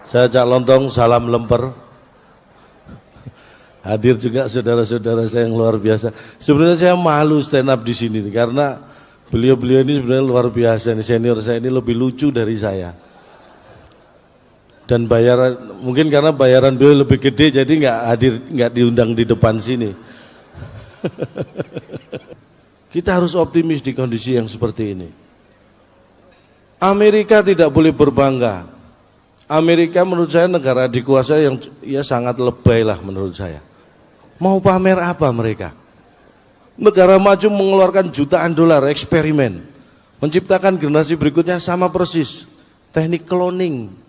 Saya Cak Lontong, salam lemper. Hadir juga saudara-saudara saya yang luar biasa. Sebenarnya saya malu stand up di sini karena beliau-beliau ini sebenarnya luar biasa. Senior saya ini lebih lucu dari saya. Dan bayaran, mungkin karena bayaran beliau lebih gede, jadi nggak diundang di depan sini. Kita harus optimis di kondisi yang seperti ini. Amerika tidak boleh berbangga. Amerika menurut saya negara dikuasai yang ya sangat lebay lah menurut saya. Mau pamer apa mereka? Negara maju mengeluarkan jutaan dolar eksperimen, menciptakan generasi berikutnya sama persis. Teknik cloning.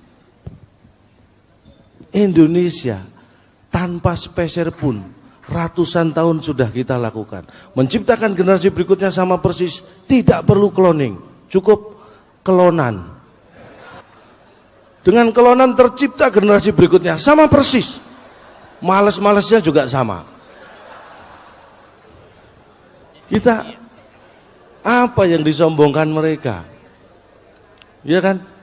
Indonesia tanpa speser pun ratusan tahun sudah kita lakukan. Menciptakan generasi berikutnya sama persis, tidak perlu cloning, cukup kelonan. Dengan kelonan tercipta generasi berikutnya sama persis. Males-malesnya juga sama. Kita apa yang disombongkan mereka? Ya kan?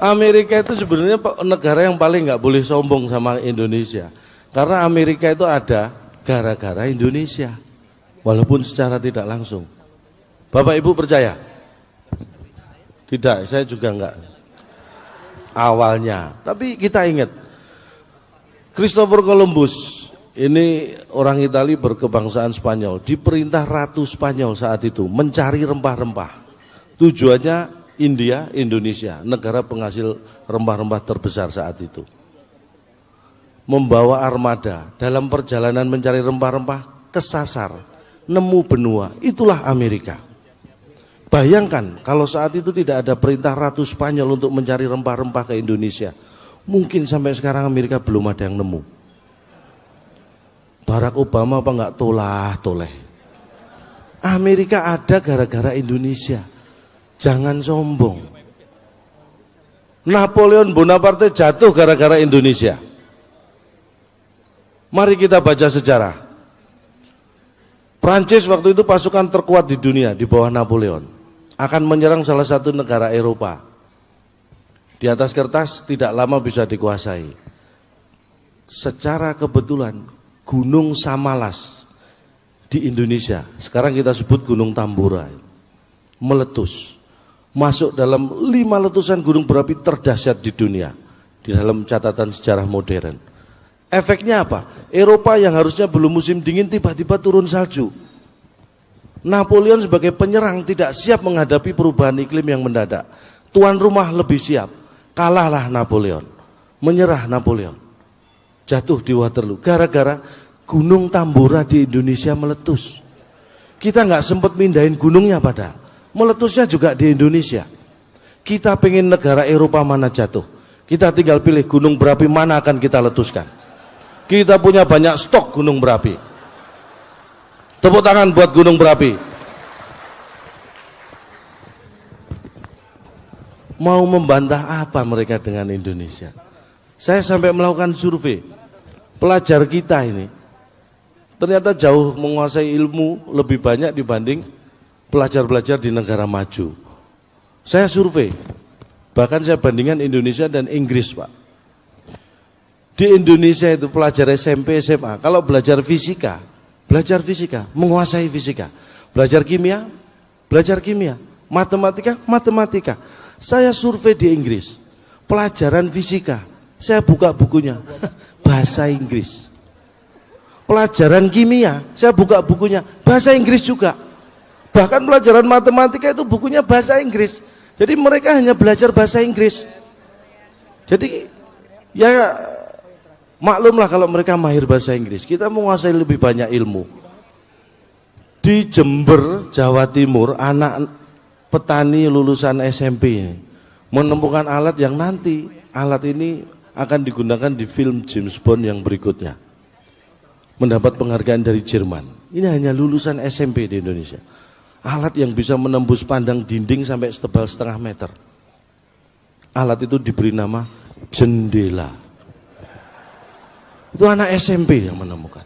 Amerika itu sebenarnya negara yang paling nggak boleh sombong sama Indonesia. Karena Amerika itu ada gara-gara Indonesia. Walaupun secara tidak langsung. Bapak Ibu percaya? Tidak, saya juga enggak. Awalnya. Tapi kita ingat. Christopher Columbus, ini orang Italia berkebangsaan Spanyol. Diperintah Ratu Spanyol saat itu mencari rempah-rempah. Tujuannya India, Indonesia, negara penghasil rempah-rempah terbesar saat itu. Membawa armada dalam perjalanan mencari rempah-rempah kesasar, nemu benua, itulah Amerika. Bayangkan kalau saat itu tidak ada perintah Ratu Spanyol untuk mencari rempah-rempah ke Indonesia, mungkin sampai sekarang Amerika belum ada yang nemu. Barack Obama apa enggak tolah-toleh. Amerika ada gara-gara Indonesia. Jangan sombong. Napoleon Bonaparte jatuh gara-gara Indonesia. Mari kita baca sejarah. Prancis waktu itu pasukan terkuat di dunia di bawah Napoleon. Akan menyerang salah satu negara Eropa. Di atas kertas tidak lama bisa dikuasai. Secara kebetulan Gunung Samalas di Indonesia, sekarang kita sebut Gunung Tambora, meletus. Masuk dalam 5 letusan gunung berapi terdahsyat di dunia di dalam catatan sejarah modern. Efeknya apa? Eropa yang harusnya belum musim dingin tiba-tiba turun salju. Napoleon sebagai penyerang tidak siap menghadapi perubahan iklim yang mendadak. Tuan rumah lebih siap. Kalahlah Napoleon. Menyerah Napoleon. Jatuh di Waterloo gara-gara Gunung Tambora di Indonesia meletus. Kita nggak sempat mindahin gunungnya padahal. Meletusnya juga di Indonesia. Kita pengen negara Eropa mana jatuh, kita tinggal pilih gunung berapi mana akan kita letuskan. Kita punya banyak stok gunung berapi. Tepuk tangan buat gunung berapi. Mau membantah apa mereka dengan Indonesia? Saya sampai melakukan survei. Pelajar kita ini ternyata jauh menguasai ilmu lebih banyak dibanding pelajar-pelajar di negara maju. Saya survei, bahkan saya bandingkan Indonesia dan Inggris, Pak. Di Indonesia itu pelajar SMP, SMA, kalau belajar fisika, menguasai fisika. Belajar kimia, matematika. Saya survei di Inggris, pelajaran fisika, saya buka bukunya, bahasa Inggris. Pelajaran kimia, saya buka bukunya, bahasa Inggris juga. Bahkan pelajaran matematika itu bukunya bahasa Inggris. Jadi mereka hanya belajar bahasa Inggris. Jadi ya maklumlah kalau mereka mahir bahasa Inggris. Kita menguasai lebih banyak ilmu. Di Jember, Jawa Timur, anak petani lulusan SMP ini menemukan alat yang nanti alat ini akan digunakan di film James Bond yang berikutnya. Mendapat penghargaan dari Jerman. Ini hanya lulusan SMP di Indonesia. Alat yang bisa menembus pandang dinding sampai setebal 1,5 meter. Alat itu diberi nama jendela. Itu anak SMP yang menemukan.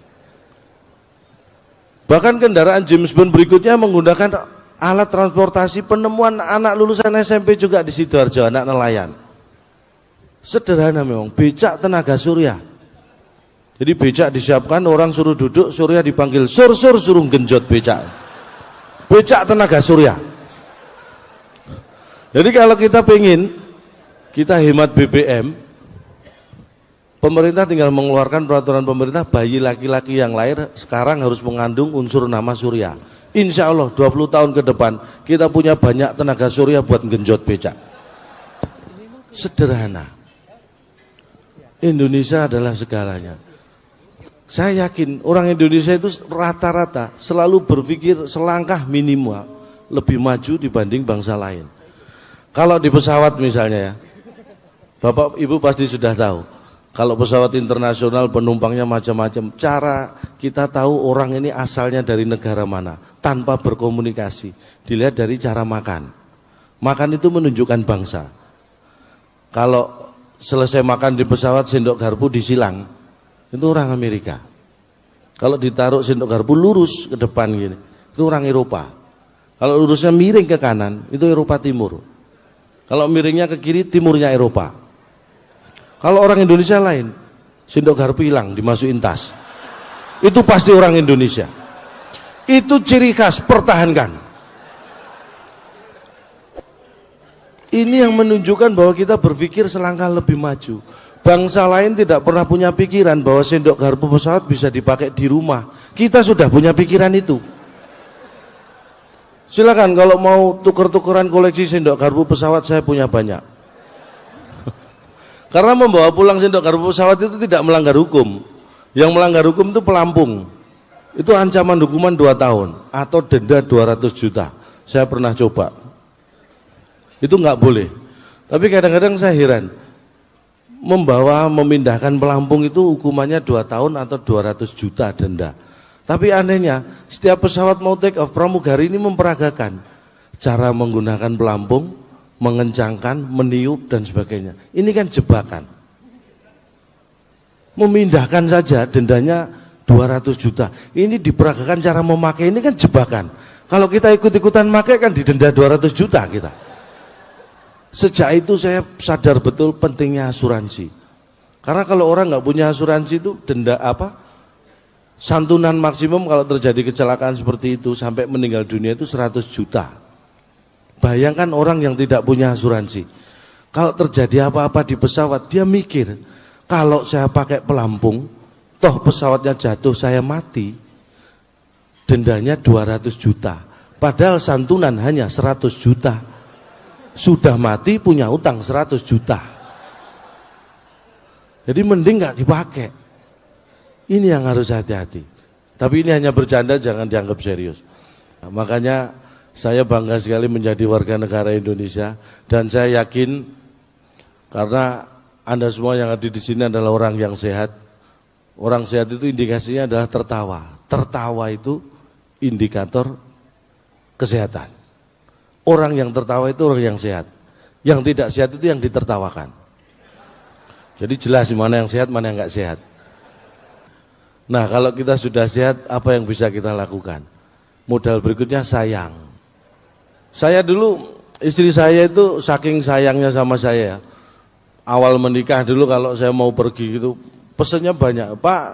Bahkan kendaraan James Bond berikutnya menggunakan alat transportasi penemuan anak lulusan SMP juga di Sidoarjo, anak nelayan. Sederhana memang, becak tenaga surya. Jadi becak disiapkan, orang suruh duduk, surya dipanggil, suruh genjot becak. Becak tenaga surya. Jadi kalau kita pengen, kita hemat BBM, pemerintah tinggal mengeluarkan peraturan pemerintah, bayi laki-laki yang lahir sekarang harus mengandung unsur nama surya. Insya Allah 20 tahun ke depan kita punya banyak tenaga surya buat genjot becak. Sederhana. Indonesia adalah segalanya. Saya yakin orang Indonesia itu rata-rata selalu berpikir selangkah minimal lebih maju dibanding bangsa lain. Kalau di pesawat misalnya ya, Bapak Ibu pasti sudah tahu. Kalau pesawat internasional penumpangnya macam-macam, cara kita tahu orang ini asalnya dari negara mana tanpa berkomunikasi, dilihat dari cara makan. Makan itu menunjukkan bangsa. Kalau selesai makan di pesawat sendok garpu disilang, itu orang Amerika. Kalau ditaruh sendok garpu lurus ke depan gini, itu orang Eropa. Kalau lurusnya miring ke kanan, itu Eropa Timur. Kalau miringnya ke kiri, timurnya Eropa. Kalau orang Indonesia lain, sendok garpu hilang, dimasukin tas. Itu pasti orang Indonesia. Itu ciri khas, pertahankan. Ini yang menunjukkan bahwa kita berpikir selangkah lebih maju. Bangsa lain tidak pernah punya pikiran bahwa sendok garpu pesawat bisa dipakai di rumah. Kita sudah punya pikiran itu. Silakan kalau mau tuker-tukeran koleksi sendok garpu pesawat, saya punya banyak. Karena membawa pulang sendok garpu pesawat itu tidak melanggar hukum. Yang melanggar hukum itu pelampung. Itu ancaman hukuman 2 tahun atau denda 200 juta. Saya pernah coba. Itu nggak boleh. Tapi kadang-kadang saya heran. Memindahkan pelampung itu hukumannya 2 tahun atau 200 juta denda. Tapi anehnya, setiap pesawat mau take off, pramugari ini memperagakan cara menggunakan pelampung, mengencangkan, meniup dan sebagainya. Ini kan jebakan. Memindahkan saja dendanya 200 juta. Ini diperagakan cara memakai, ini kan jebakan. Kalau kita ikut-ikutan memakai kan didenda 200 juta kita. Sejak itu saya sadar betul pentingnya asuransi. Karena kalau orang nggak punya asuransi itu denda santunan maksimum kalau terjadi kecelakaan seperti itu sampai meninggal dunia itu 100 juta. Bayangkan orang yang tidak punya asuransi. Kalau terjadi apa-apa di pesawat, dia mikir, kalau saya pakai pelampung, toh pesawatnya jatuh, saya mati, dendanya 200 juta. Padahal santunan hanya 100 juta. Sudah mati punya utang 100 juta. Jadi mending nggak dipakai. Ini yang harus hati-hati. Tapi ini hanya bercanda, jangan dianggap serius. Nah, makanya saya bangga sekali menjadi warga negara Indonesia dan saya yakin karena Anda semua yang ada di sini adalah orang yang sehat. Orang sehat itu indikasinya adalah tertawa. Tertawa itu indikator kesehatan. Orang yang tertawa itu orang yang sehat. Yang tidak sehat itu yang ditertawakan. Jadi jelas mana yang sehat, mana yang enggak sehat. Nah, kalau kita sudah sehat, apa yang bisa kita lakukan? Modal berikutnya sayang. Saya dulu, istri saya itu saking sayangnya sama saya. Awal menikah dulu kalau saya mau pergi gitu, pesennya banyak. Pak,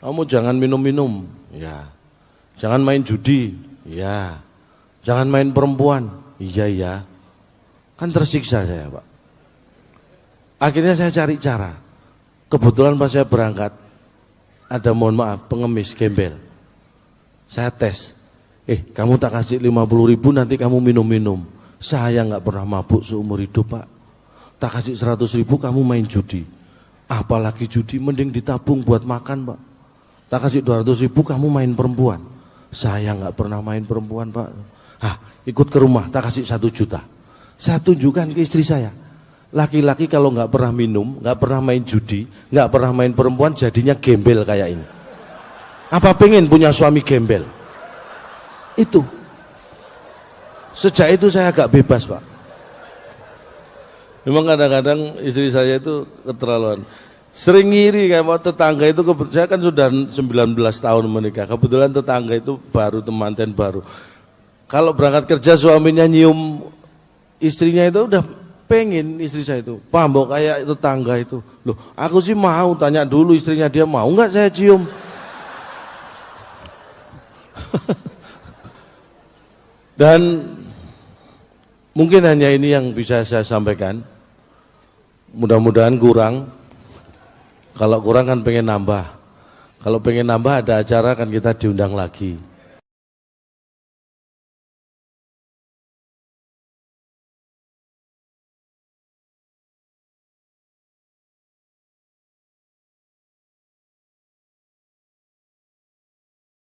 kamu jangan minum-minum. Ya. Jangan main judi. Ya. Jangan main perempuan. Iya. Kan tersiksa saya, Pak. Akhirnya saya cari cara. Kebetulan pas saya berangkat, ada mohon maaf, pengemis gembel. Saya tes. Kamu tak kasih 50.000 nanti kamu minum-minum. Saya nggak pernah mabuk seumur hidup, Pak. Tak kasih 100.000 kamu main judi. Apalagi judi, mending ditabung buat makan, Pak. Tak kasih 200.000 kamu main perempuan. Saya nggak pernah main perempuan, Pak. Ikut ke rumah, tak kasih 1 juta. Saya tunjukkan ke istri saya. Laki-laki kalau nggak pernah minum, nggak pernah main judi, nggak pernah main perempuan, jadinya gembel kayak ini. Apa pengen punya suami gembel? Itu. Sejak itu saya agak bebas, Pak. Memang kadang-kadang istri saya itu keterlaluan. Sering ngiri kayak tetangga itu, saya kan sudah 19 tahun menikah. Kebetulan tetangga itu baru, temanten baru. Kalau berangkat kerja suaminya nyium istrinya itu udah pengen istri saya itu, paham kayak tetangga itu. Loh, aku sih mau tanya dulu istrinya dia mau nggak saya cium. Dan mungkin hanya ini yang bisa saya sampaikan. Mudah-mudahan kurang. Kalau kurang kan pengen nambah. Kalau pengen nambah ada acara kan kita diundang lagi.